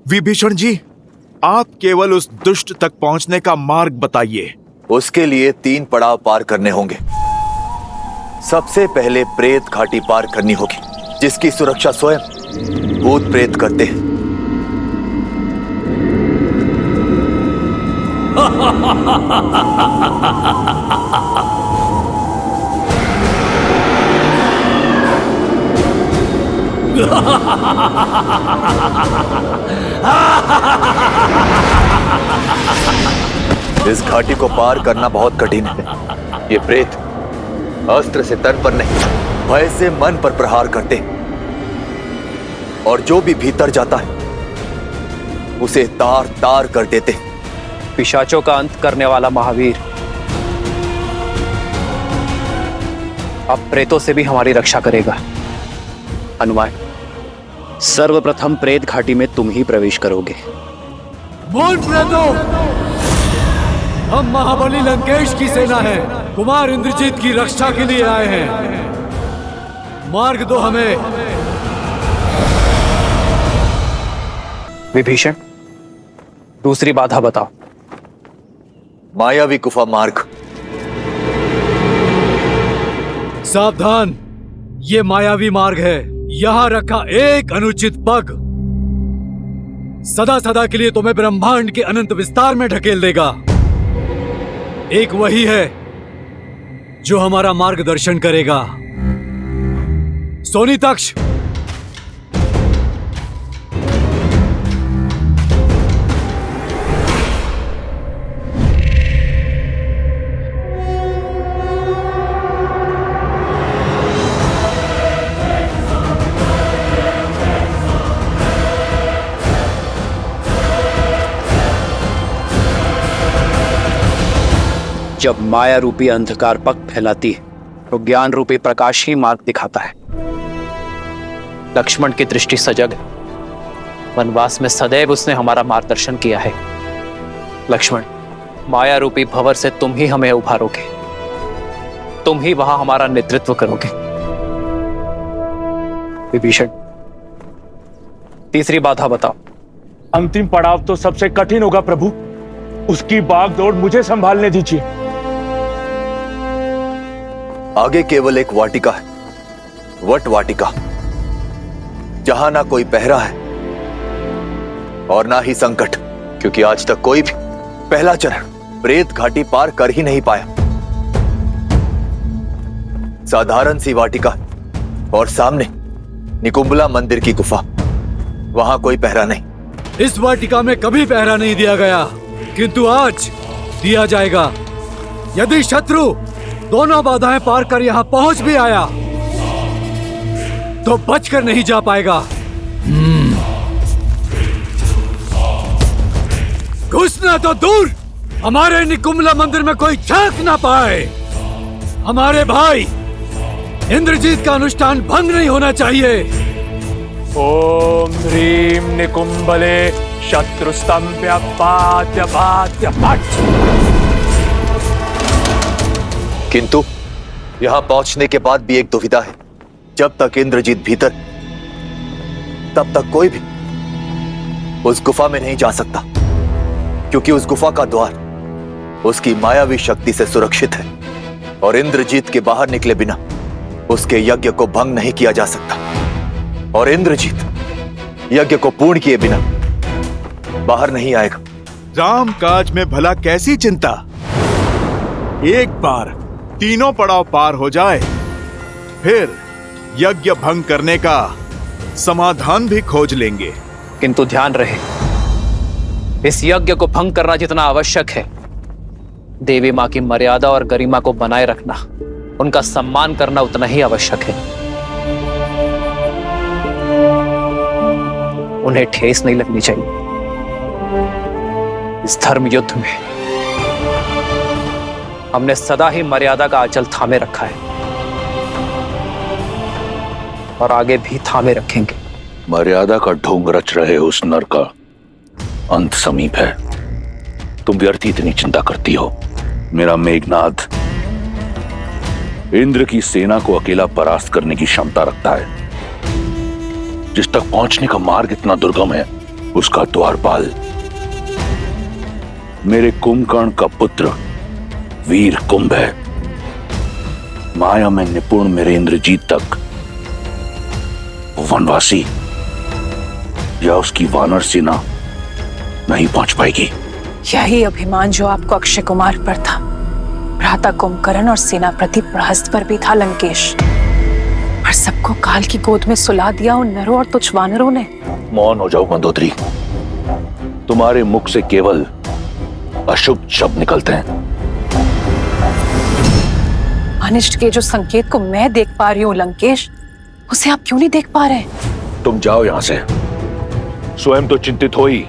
विभीषण जी, आप केवल उस दुष्ट तक पहुंचने का मार्ग बताइए। उसके लिए 3 पड़ाव पार करने होंगे। सबसे पहले प्रेत घाटी पार करनी होगी, जिसकी सुरक्षा स्वयं भूत प्रेत करते हैं। इस घाटी को पार करना बहुत कठिन है। ये प्रेत अस्त्र से तन पर नहीं, भय से मन पर प्रहार करते हैं। और जो भी भीतर जाता है उसे तार तार कर देते हैं। पिशाचों का अंत करने वाला महावीर अब प्रेतों से भी हमारी रक्षा करेगा। हनुमान, सर्वप्रथम प्रेत घाटी में तुम ही प्रवेश करोगे। बोल प्रेतों, हम महाबली लंकेश की सेना है, कुमार इंद्रजीत की रक्षा के लिए आए हैं। मार्ग दो हमें। विभीषण, दूसरी बाधा बताओ। मायावी गुफा मार्ग। सावधान, ये मायावी मार्ग है। यहां रखा एक अनुचित पग सदा सदा के लिए तुम्हें ब्रह्मांड के अनंत विस्तार में ढकेल देगा। एक वही है जो हमारा मार्गदर्शन करेगा। सोनीतक्ष, जब माया रूपी अंधकार पग फैलाती है तो ज्ञान रूपी प्रकाश ही मार्ग दिखाता है। लक्ष्मण की दृष्टि सजग है। वनवास में सदैव उसने हमारा मार्गदर्शन किया है। लक्ष्मण, माया रूपी भंवर से तुम ही हमें उभारोगे, तुम ही वहां हमारा नेतृत्व करोगे। विभीषण, तीसरी बाधा बताओ। अंतिम पड़ाव तो सबसे कठिन होगा प्रभु, उसकी भागदौड़ मुझे संभालने दीजिए। आगे केवल एक वाटिका है, वट वाटिका, जहां ना कोई पहरा है और ना ही संकट, क्योंकि आज तक कोई भी पहला चरण प्रेत घाटी पार कर ही नहीं पाया। साधारण सी वाटिका और सामने निकुंबला मंदिर की गुफा, वहां कोई पहरा नहीं। इस वाटिका में कभी पहरा नहीं दिया गया, किंतु आज दिया जाएगा। यदि शत्रु दोनों बाधाएं पार कर यहां पहुंच भी आया तो बचकर नहीं जा पाएगा। घुसना तो दूर, हमारे निकुंबला मंदिर में कोई झांक ना पाए। हमारे भाई इंद्रजीत का अनुष्ठान भंग नहीं होना चाहिए। ओम ह्रीम निकुंबले शत्रुस्तंभ्य पाद्य पाद्य पट। किंतु यहां पहुंचने के बाद भी एक दुविधा है। जब तक इंद्रजीत भीतर, तब तक कोई भी उस गुफा में नहीं जा सकता, क्योंकि उस गुफा का द्वार उसकी मायावी शक्ति से सुरक्षित है और इंद्रजीत के बाहर निकले बिना उसके यज्ञ को भंग नहीं किया जा सकता। और इंद्रजीत यज्ञ को पूर्ण किए बिना बाहर नहीं आएगा। राम काज में भला कैसी चिंता, एक बार तीनों पड़ाव पार हो जाए, फिर यज्ञ भंग करने का समाधान भी खोज लेंगे। किंतु ध्यान रहे, इस यज्ञ को भंग करना जितना आवश्यक है, देवी मां की मर्यादा और गरिमा को बनाए रखना, उनका सम्मान करना उतना ही आवश्यक है। उन्हें ठेस नहीं लगनी चाहिए। इस धर्म युद्ध में हमने सदा ही मर्यादा का आंचल थामे रखा है और आगे भी थामे रखेंगे। मर्यादा का ढोंग रच रहे उस नर का अंत समीप है। तुम व्यर्थ इतनी चिंता करती हो। मेरा मेघनाद इंद्र की सेना को अकेला परास्त करने की क्षमता रखता है। जिस तक पहुंचने का मार्ग इतना दुर्गम है, उसका द्वारपाल मेरे कुंभकर्ण का पुत्र वीर कुंभ है। माया में निपुण मेरे इंद्रजीत तक वो वनवासी या उसकी वानर सेना नहीं पहुंच पाएगी। यही अभिमान जो आपको अक्षय कुमार पर था, भ्राता कुंभकर्ण और सेनापति प्रहस्त पर भी था लंकेश। पर सबको काल की गोद में सुला दिया उन नरों और तुच्छ वानरों ने। मौन हो जाओ मंदोदरी, तुम्हारे मुख से केवल अशुभ शब्द निकलते हैं। अनिष्ट के जो संकेत को मैं देख पा रही हूँ लंकेश, उसे आप क्यों नहीं देख पा रहे? तुम जाओ यहां से, स्वयं तो चिंतित हो ही,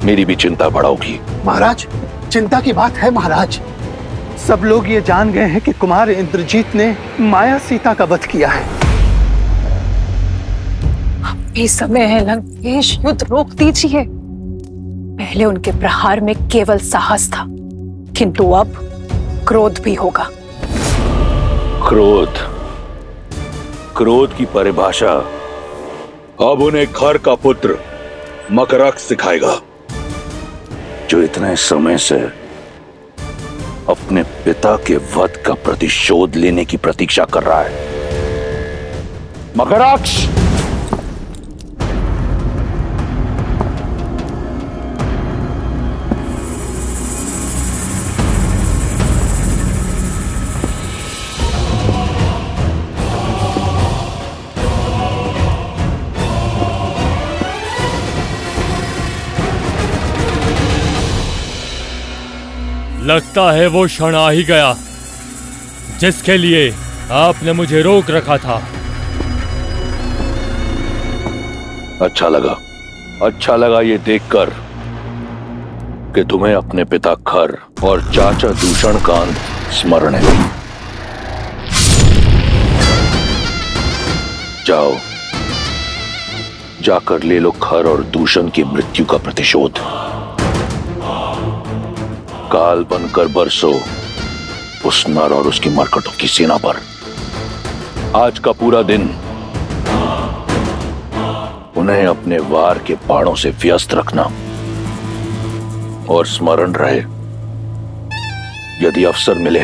मेरी भी चिंता बढ़ाओगी। महाराज, चिंता की बात है महाराज। सब लोग ये जान गए हैं कि कुमार इंद्रजीत ने माया सीता का वध किया है। अब भी समय है लंकेश, युद्ध रोक दीजिए। पहले उनके प्रहार में केवल साहस था, किंतु अब क्रोध भी होगा। क्रोध, क्रोध की परिभाषा अब उन्हें खर का पुत्र मकरक सिखाएगा, जो इतने समय से अपने पिता के वध का प्रतिशोध लेने की प्रतीक्षा कर रहा है। मकराक्ष, लगता है वो क्षण आ ही गया जिसके लिए आपने मुझे रोक रखा था। अच्छा लगा ये देखकर कि तुम्हें अपने पिता खर और चाचा दूषण का अंत स्मरण है। जाओ, जाकर ले लो खर और दूषण की मृत्यु का प्रतिशोध। काल बनकर बरसो उस नर और उसकी मरकटों की सेना पर। आज का पूरा दिन उन्हें अपने वार के बाणों से व्यस्त रखना, और स्मरण रहे, यदि अवसर मिले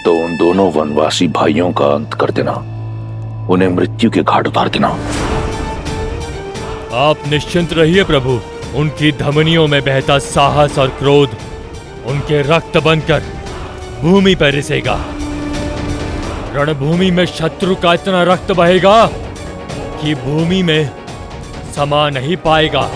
तो उन दोनों वनवासी भाइयों का अंत कर देना, उन्हें मृत्यु के घाट उतार देना। आप निश्चिंत रहिए प्रभु, उनकी धमनियों में बहता साहस और क्रोध उनके रक्त बनकर भूमि पर रिसेगा। रणभूमि में शत्रु का इतना रक्त बहेगा कि भूमि में समा नहीं पाएगा।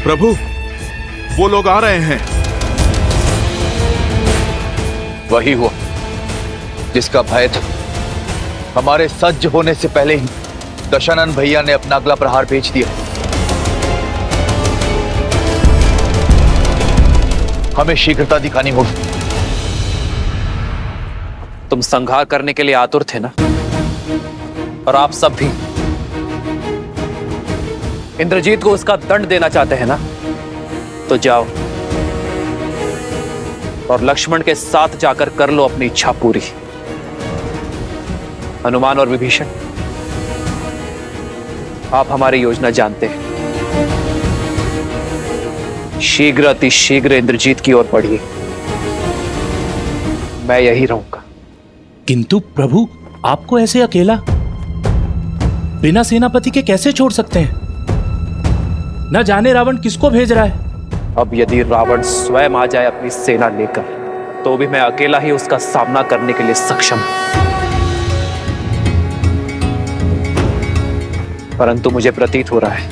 प्रभु, वो लोग आ रहे हैं। वही हुआ जिसका भय था। हमारे सज्ज होने से पहले ही दशानन भैया ने अपना अगला प्रहार भेज दिया। हमें शीघ्रता दिखानी होगी। तुम संहार करने के लिए आतुर थे ना, और आप सब भी इंद्रजीत को उसका दंड देना चाहते हैं ना, तो जाओ और लक्ष्मण के साथ जाकर कर लो अपनी इच्छा पूरी। हनुमान और विभीषण, आप हमारी योजना जानते हैं। शीघ्र अति शीघ्र इंद्रजीत की ओर बढ़िए। मैं यही रहूंगा। किंतु प्रभु, आपको ऐसे अकेला बिना सेनापति के कैसे छोड़ सकते हैं? न जाने रावण किसको भेज रहा है। अब यदि रावण स्वयं आ जाए अपनी सेना लेकर, तो भी मैं अकेला ही उसका सामना करने के लिए सक्षम हूं। परंतु मुझे प्रतीत हो रहा है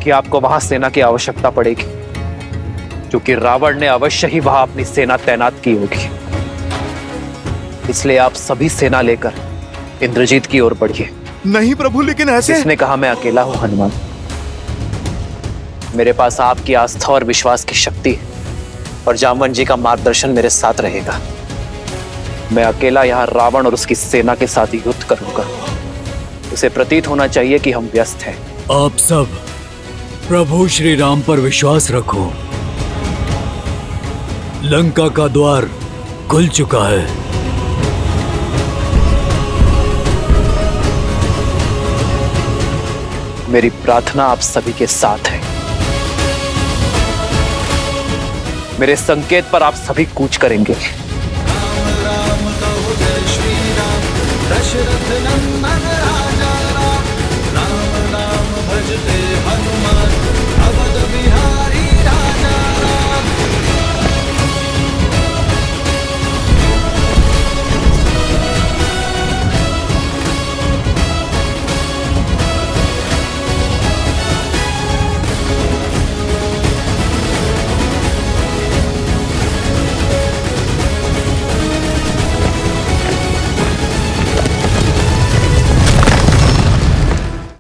कि आपको वहां सेना की आवश्यकता पड़ेगी, क्योंकि रावण ने अवश्य ही वहां अपनी सेना तैनात की होगी। इसलिए आप सभी सेना लेकर इंद्रजीत की ओर बढ़िए। नहीं प्रभु, लेकिन ऐसे। किसने कहा मैं अकेला हूं हनुमान? मेरे पास आपकी आस्था और विश्वास की शक्ति है, और जामवन जी का मार्गदर्शन मेरे साथ रहेगा। मैं अकेला यहां रावण और उसकी सेना के साथ युद्ध करूंगा। उसे प्रतीत होना चाहिए कि हम व्यस्त हैं। आप सब प्रभु श्री राम पर विश्वास रखो। लंका का द्वार खुल चुका है। मेरी प्रार्थना आप सभी के साथ है। मेरे संकेत पर आप सभी कूच करेंगे। दशरथ नंदन